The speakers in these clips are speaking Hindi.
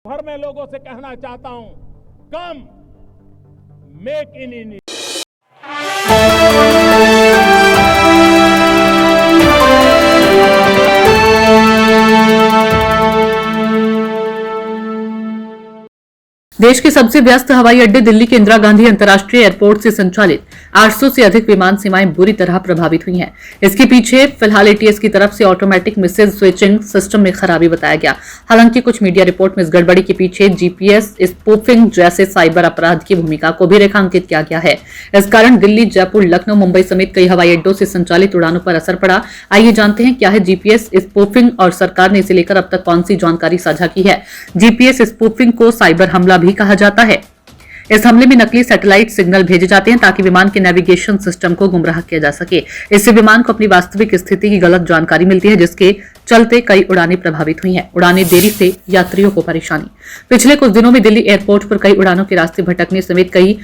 भर में लोगों से कहना चाहता हूं, कम मेक इन इंडिया। देश के सबसे व्यस्त हवाई अड्डे दिल्ली के इंदिरा गांधी अंतर्राष्ट्रीय एयरपोर्ट से संचालित 800 से अधिक विमान सेवाएं बुरी तरह प्रभावित हुई हैं। इसके पीछे फिलहाल एटीएस की तरफ से ऑटोमेटिक मिसेज स्विचिंग सिस्टम में खराबी बताया गया। हालांकि कुछ मीडिया रिपोर्ट में इस गड़बड़ी के पीछे जीपीएस स्पूफिंग जैसे साइबर अपराध की भूमिका को भी रेखांकित किया गया है। इस कारण दिल्ली, जयपुर, लखनऊ, मुंबई समेत कई हवाई अड्डों से संचालित उड़ानों पर असर पड़ा। आइए जानते हैं क्या है जीपीएस स्पूफिंग और सरकार ने इसे लेकर अब तक कौन सी जानकारी साझा की है। जीपीएस स्पूफिंग को साइबर हमला भी कहा जाता है। इस हमले में नकली सैटेलाइट सिग्नल भेजे जाते हैं ताकि विमान के नेविगेशन सिस्टम को गुमराह किया जा सके। इससे विमान को अपनी वास्तविक स्थिति की गलत जानकारी मिलती है, जिसके चलते कई उड़ानें प्रभावित हुई हैं। उड़ानें देरी से यात्रियों को परेशानी। पिछले कुछ दिनों में दिल्ली एयरपोर्ट पर कई उड़ानों के रास्ते भटकने समेत कई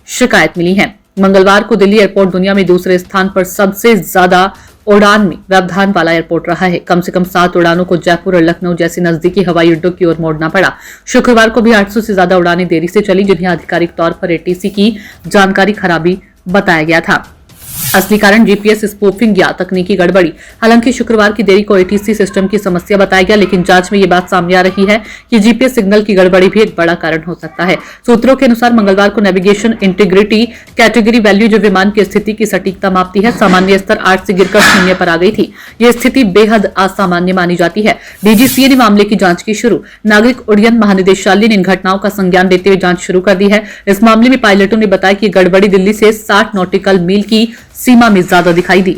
शिकायत मिली है। मंगलवार को दिल्ली एयरपोर्ट दुनिया में दूसरे स्थान पर सबसे ज्यादा उड़ान में व्यवधान वाला एयरपोर्ट रहा है। कम से कम 7 उड़ानों को जयपुर और लखनऊ जैसे नजदीकी हवाई अड्डों की ओर मोड़ना पड़ा। शुक्रवार को भी 800 से ज्यादा उड़ानें देरी से चली, जिन्हें आधिकारिक तौर पर एटीसी की जानकारी खराबी बताया गया था। असली कारण जीपीएस स्पूफिंग या तकनीकी गड़बड़ी। हालांकि शुक्रवार की देरी को एटीसी सिस्टम की समस्या बताया गया, लेकिन जांच में ये बात सामने आ रही है कि जीपीएस सिग्नल की गड़बड़ी भी एक बड़ा कारण हो सकता है। सूत्रों के अनुसार मंगलवार को नेविगेशन इंटीग्रिटी कैटेगरी वैल्यू जो विमान की स्थिति की सटीकता मापती है, सामान्य स्तर 8 से गिरकर 0 पर आ गई थी। यह स्थिति बेहद असामान्य मानी जाती है। डीजीसीए ने मामले की जांच की शुरू। नागरिक उड्डयन महानिदेशालय ने इन घटनाओं का संज्ञान लेते हुए जांच शुरू कर दी है। इस मामले में पायलटों ने बताया कि गड़बड़ी दिल्ली से 60 नॉटिकल मील की सीमा में ज्यादा दिखाई दी।